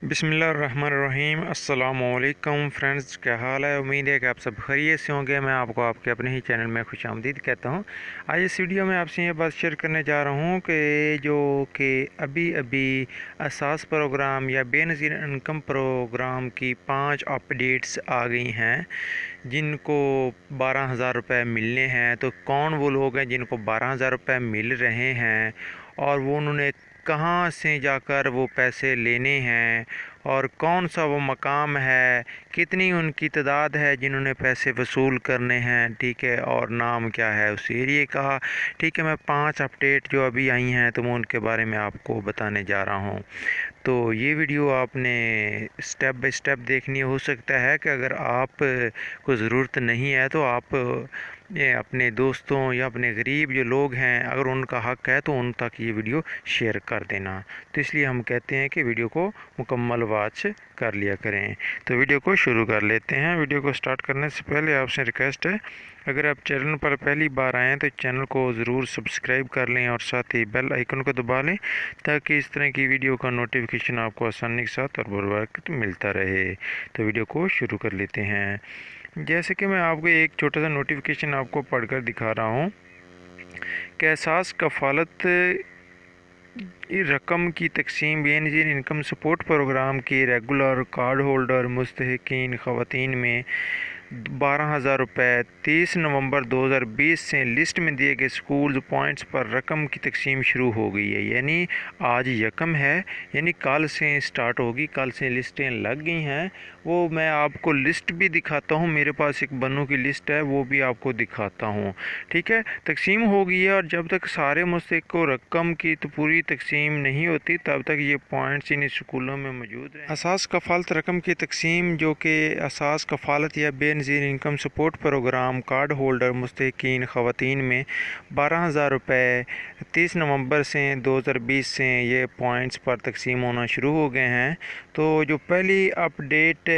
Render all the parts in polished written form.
बिस्मिल्लाहिर्रहमानिर्रहीम। अस्सलामुअलैकुम फ्रेंड्स, क्या हाल है। उम्मीद है कि आप सब खैरियत से होंगे। मैं आपको आपके अपने ही चैनल में खुशामदीद कहता हूं। आज इस वीडियो में आपसे ये बात शेयर करने जा रहा हूं कि अभी अभी असास प्रोग्राम या बेनज़ीर इनकम प्रोग्राम की 5 अपडेट्स आ गई हैं जिनको 12,000 रुपये मिलने हैं। तो कौन वो लोग हैं जिनको 12,000 रुपये मिल रहे हैं और वो उन्होंने कहाँ से जाकर वो पैसे लेने हैं और कौन सा वो मकाम है, कितनी उनकी तादाद है जिन्होंने पैसे वसूल करने हैं, ठीक है, और नाम क्या है उस एरिए का। ठीक है, मैं 5 अपडेट जो अभी आई हैं तो मैं उनके बारे में आपको बताने जा रहा हूँ। तो ये वीडियो आपने स्टेप बाय स्टेप देखनी हो सकता है कि अगर आप को ज़रूरत नहीं है तो आप ये अपने दोस्तों या अपने गरीब जो लोग हैं अगर उनका हक़ है तो उन तक ये वीडियो शेयर कर देना। तो इसलिए हम कहते हैं कि वीडियो को मुकम्मल वॉच कर लिया करें। तो वीडियो को शुरू कर लेते हैं। वीडियो को स्टार्ट करने से पहले आपसे रिक्वेस्ट है, अगर आप चैनल पर पहली बार आएँ तो चैनल को ज़रूर सब्सक्राइब कर लें और साथ ही बेल आइकन को दबा लें ताकि इस तरह की वीडियो का नोटिफिकेशन आपको आसानी के साथ और बर वक्त मिलता रहे। तो वीडियो को शुरू कर लेते हैं। जैसे कि मैं आपको एक छोटा सा नोटिफिकेशन आपको पढ़कर दिखा रहा हूँ कि एहसास कफ़ालत रकम की तकसीम बेनज़ीर इनकम सपोर्ट प्रोग्राम के रेगुलर कार्ड होल्डर मुस्तहिकीन ख़वातीन में 12,000 रुपये 30 नवंबर 2020 से लिस्ट में दिए गए स्कूल पॉइंट्स पर रकम की तकसीम शुरू हो गई है। यानी आज यकम है, यानी कल से स्टार्ट होगी, कल से लिस्टें लग गई हैं। वो मैं आपको लिस्ट भी दिखाता हूँ, मेरे पास एक बनों की लिस्ट है, वो भी आपको दिखाता हूँ। ठीक है, तकसीम हो गई है और जब तक सारे मुस्तहिक को रकम की तो पूरी तकसीम नहीं होती तब तक ये पॉइंट्स इन स्कूलों में मौजूद हैं। असास कफ़ालत रकम की तकसीम जो कि असास कफ़ालत या Benazir income support programme card holder मुस्तहिकीन ख़वातीन में 12,000 रुपये 30 नवंबर से 2020 से ये पॉइंट्स पर तकसीम होना शुरू हो गए हैं। तो जो पहली अपडेट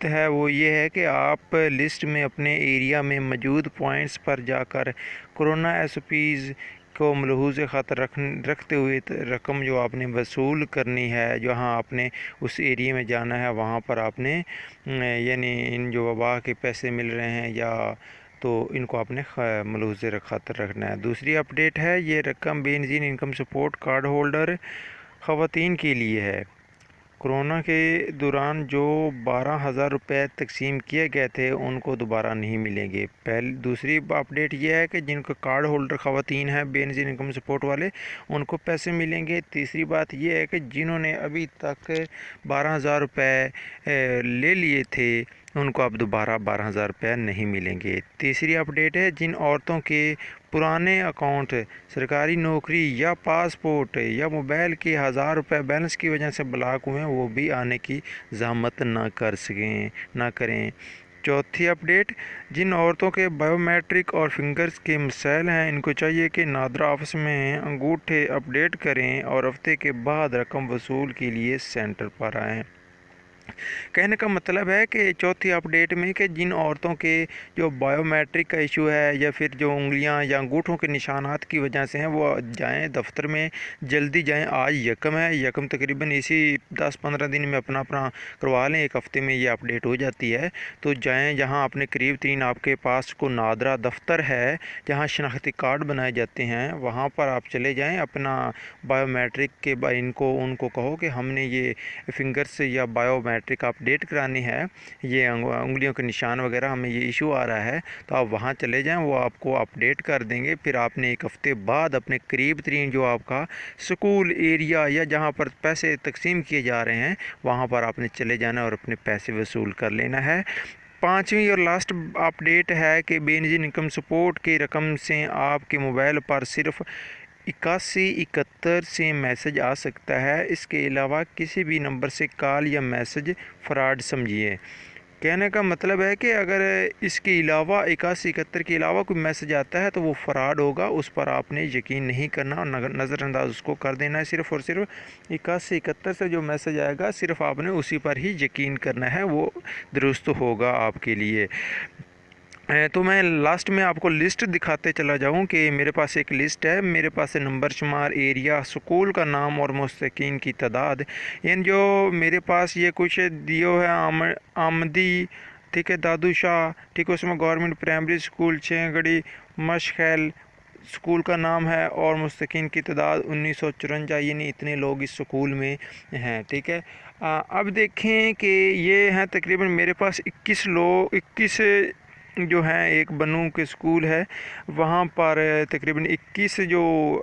है वो ये है कि आप लिस्ट में अपने एरिया में मौजूद पॉइंट्स पर जाकर कोरोना SOPs को मलहूज़ ख़ातर रखते हुए रकम जो आपने वसूल करनी है, जहाँ आपने उस एरिया में जाना है वहाँ पर आपने यानी इन जो वबा के पैसे मिल रहे हैं या तो इनको आपने मलहूज़ ख़ातर रखना है। दूसरी अपडेट है, ये रकम Benazir income support card holder ख़वातीन के लिए है। कोरोना के दौरान जो 12,000 रुपये तकसीम किए गए थे उनको दोबारा नहीं मिलेंगे। दूसरी अपडेट यह है कि जिनको कार्ड होल्डर ख़वातीन हैं बेनज़ीर इनकम सपोर्ट वाले उनको पैसे मिलेंगे। तीसरी बात यह है कि जिन्होंने अभी तक 12,000 रुपये ले लिए थे उनको अब दोबारा 12,000 रुपये नहीं मिलेंगे। तीसरी अपडेट है, जिन औरतों के पुराने अकाउंट सरकारी नौकरी या पासपोर्ट या मोबाइल के 1,000 रुपये बैलेंस की वजह से ब्लॉक हुए हैं वो भी आने की ज़हमत ना करें। चौथी अपडेट, जिन औरतों के बायोमेट्रिक और फिंगर्स के मसाइल हैं इनको चाहिए कि नादरा ऑफिस में अंगूठे अपडेट करें और हफ्ते के बाद रकम वसूल के लिए सेंटर पर आएँ। कहने का मतलब है कि चौथी अपडेट में कि जिन औरतों के जो बायोमेट्रिक का इशू है या फिर जो उंगलियां या अंगूठों के निशानात की वजह से हैं वो जाएं दफ्तर में, जल्दी जाएं। आज यकम है, यकम तकरीबन इसी 10-15 दिन में अपना करवा लें, एक हफ़्ते में ये अपडेट हो जाती है। तो जाएं जहां अपने करीब तरीन आपके पास को नादरा दफ्तर है जहां शनाख्ती कार्ड बनाए जाते हैं वहाँ पर आप चले जाएँ। अपना बायोमेट्रिक के उनको कहो कि हमने ये फिंगर्स या बायोमेट्रिक अपडेट करानी है, ये उंगलियों के निशान वगैरह हमें ये इशू आ रहा है, तो आप वहाँ चले जाएं, वो आपको अपडेट कर देंगे। फिर आपने एक हफ़्ते बाद अपने करीब तरीन जो आपका स्कूल एरिया या जहाँ पर पैसे तकसीम किए जा रहे हैं वहाँ पर आपने चले जाना और अपने पैसे वसूल कर लेना है। पाँचवीं और लास्ट अपडेट है कि बेनज़ीर इनकम सपोर्ट की रकम से आपके मोबाइल पर सिर्फ 8171 से मैसेज आ सकता है। इसके अलावा किसी भी नंबर से कॉल या मैसेज फ्रॉड समझिए। कहने का मतलब है कि अगर इसके अलावा 8171 के अलावा कोई मैसेज आता है तो वो फ्रॉड होगा, उस पर आपने यकीन नहीं करना और नज़रअंदाज उसको कर देना है। सिर्फ़ और सिर्फ 8171 से जो मैसेज आएगा सिर्फ आपने उसी पर ही यकीन करना है, वो दुरुस्त होगा आपके लिए। तो मैं लास्ट में आपको लिस्ट दिखाते चला जाऊं कि मेरे पास एक लिस्ट है। मेरे पास है नंबर शुमार, एरिया, स्कूल का नाम और मुस्तकीन की तादाद। इन जो मेरे पास ये कुछ दियो है आमदी, ठीक है, दादू शाह, ठीक है, उसमें गवर्नमेंट प्राइमरी स्कूल छेगड़ी मशखैल स्कूल का नाम है और मुस्तकीन की तादाद 1954, यानी इतने लोग इस स्कूल में हैं। ठीक है, अब देखें कि ये हैं तकरीबन मेरे पास 21 जो हैं। एक बनू के स्कूल है, वहाँ पर तकरीबन 21 जो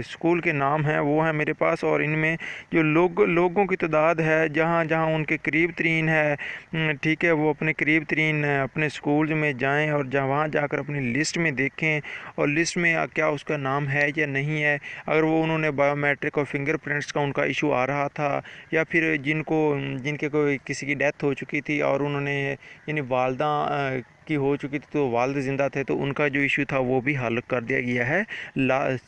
स्कूल के नाम हैं वो हैं मेरे पास। और इनमें जो लोगों की तादाद है, जहाँ जहाँ उनके करीब तरीन है, ठीक है, वो अपने करीब तरीन अपने स्कूल में जाएं और जहाँ वहाँ जाकर अपनी लिस्ट में देखें और लिस्ट में क्या उसका नाम है या नहीं है। अगर वो उन्होंने बायोमेट्रिक और फिंगरप्रिंट्स का उनका इशू आ रहा था, या फिर जिनके कोई किसी की डेथ हो चुकी थी और उन्होंने यानी वालदा की हो चुकी थी तो वालिद ज़िंदा थे, तो उनका जो इशू था वो भी हल कर दिया गया है।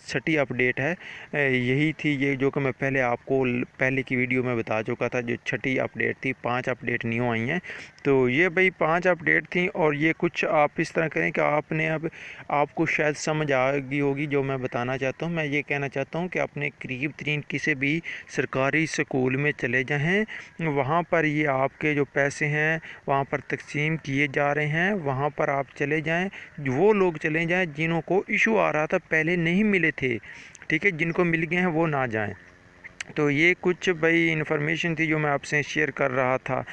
छठी अपडेट है, यही थी ये जो कि मैं पहले आपको पहले की वीडियो में बता चुका था। जो छठी अपडेट थी, 5 अपडेट न्यू आई हैं। तो ये भाई 5 अपडेट थी। और ये कुछ आप इस तरह करें कि अब आपको शायद समझ आ गई होगी जो मैं बताना चाहता हूँ। मैं ये कहना चाहता हूँ कि अपने करीब तरीन किसी भी सरकारी स्कूल में चले जाएँ, वहाँ पर ये आपके जो पैसे हैं वहाँ पर तकसीम किए जा रहे हैं, वहाँ पर आप चले जाएं। वो लोग चले जाएं जिन्हों को इशू आ रहा था पहले नहीं मिले थे, ठीक है, जिनको मिल गए हैं वो ना जाएं। तो ये कुछ भाई इन्फॉर्मेशन थी जो मैं आपसे शेयर कर रहा था।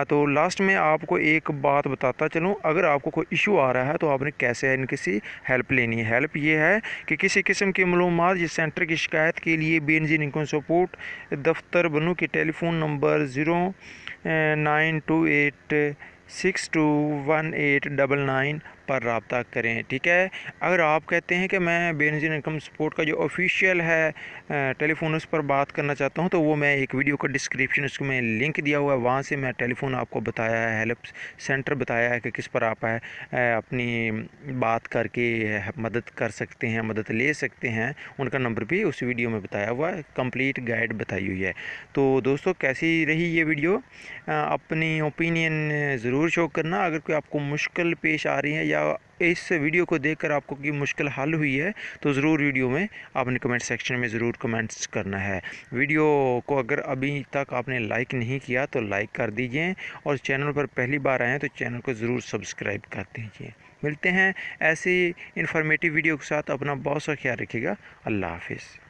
तो लास्ट में आपको एक बात बताता चलूँ, अगर आपको कोई इशू आ रहा है तो आपने कैसे इनकी हेल्प लेनी है। हेल्प ये है कि किसी किस्म की मालूमात जिस सेंटर की शिकायत के लिए बेनज़ीर इनकम सपोर्ट दफ्तर बनू के टेलीफोन नंबर 0928621899 पर रब्ता करें। ठीक है, अगर आप कहते हैं कि मैं बेनज़ीर इनकम सपोर्ट का जो ऑफिशियल है टेलीफोन उस पर बात करना चाहता हूं, तो वो मैं एक वीडियो का डिस्क्रिप्शन उसमें लिंक दिया हुआ है, वहां से मैं टेलीफोन आपको बताया है, हेल्प सेंटर बताया है कि किस पर आप अपनी बात करके मदद कर सकते हैं, मदद ले सकते हैं। उनका नंबर भी उस वीडियो में बताया हुआ है, कंप्लीट गाइड बताई हुई है। तो दोस्तों, कैसी रही ये वीडियो, अपनी ओपिनियन ज़रूर शो करना। अगर कोई आपको मुश्किल पेश आ रही है या इस वीडियो को देखकर आपको कोई मुश्किल हल हुई है, तो ज़रूर वीडियो में आपने कमेंट सेक्शन में ज़रूर कमेंट्स करना है। वीडियो को अगर अभी तक आपने लाइक नहीं किया तो लाइक कर दीजिए, और चैनल पर पहली बार आए हैं तो चैनल को ज़रूर सब्सक्राइब कर दीजिए। मिलते हैं ऐसी इन्फॉर्मेटिव वीडियो के साथ। अपना बहुत सा ख्याल रखिएगा। अल्लाह हाफिज़।